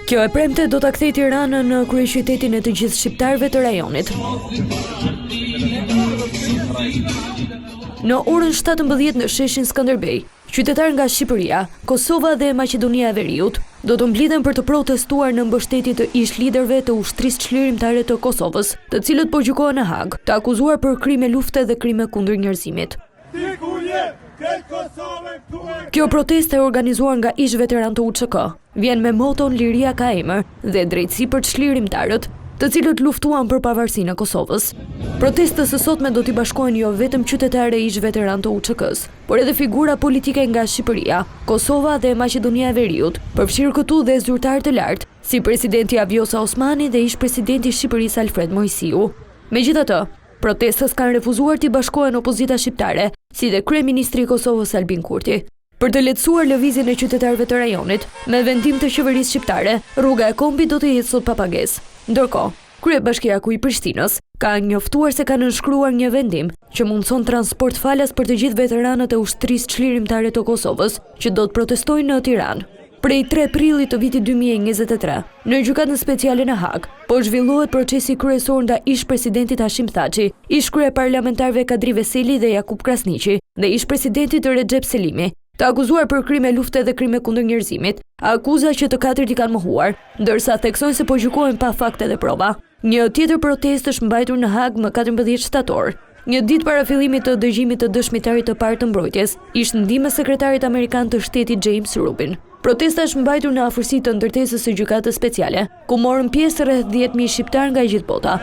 Kjo e premte do ta kthejë Tiranën në kryeqytetin e të gjithë shqiptarëve të rajonit. Në orën 17 në sheshin Skënderbej, qytetar nga Shqipëria, Kosova dhe Maqedonia e Veriut do të mblidhen për të protestuar në mbështetje të ish liderëve të ushtrisë çlirimtare të Kosovës, të cilët po gjykohen në Hag, të akuzuar për krime lufte dhe krime kundër njerëzimit. Kjo protestë e organizuar nga ish veteran të UÇK vjen me moton Liria ka emër dhe drejtësi për çlirimtarët, të cilët luftuan për pavarësinë e Kosovës. Protestës së sotme do t'i bashkohen jo vetëm qytetarë ish veteran të UÇK-s, por edhe figura politike nga Shqipëria, Kosova dhe Maqedonia e Veriut, përfshirë këtu dhe zyrtarë të lartë, si presidenti Vjosa Osmani dhe ish presidenti i Shqipërisë Alfred Mojsiu. Megjithatë, protestës kanë refuzuar t'i bashkohen opozita shqiptare, si dhe kryeministri i Kosovës Albin Kurti. Për të lehtësuar lëvizjen e qytetarëve të rajonit, me vendim të qeverisë shqiptare, rruga e Kombit do të jetë sot pa pagesë. Ndërkohë, kryebashkiaku i Prishtinës ka njoftuar se ka nënshkruar një vendim që mundson transport falas për të gjithë veteranët e ushtrisë çlirimtare të Kosovës që do të protestojnë në Tiranë. Prej 3 prillit të vitit 2023, në gjykatën speciale në Hag, po zhvillohet procesi kryesor ndaj ish presidentit Hashim Thaçi, ish kryeparlamentarëve Kadri Veseli dhe Jakub Krasniqi dhe ish presidentit Recep Selimi, të akuzuar për krime lufte dhe krime kundër njerëzimit, akuza që të katërt i kanë mohuar, ndërsa theksojnë se po gjykohen pa fakte dhe prova. Një tjetër protestë është mbajtur në Hag më 14 shtator. Një ditë para fillimit të dëgjimit të dëshmitarit të parë të mbrojtjes, ishte ndihmës sekretarit amerikan të shtetit James Rubin. Protesta është mbajtur në afërsi të ndërtesës së gjykatës speciale, ku morën pjesë rreth 10.000 shqiptar nga gjithë bota.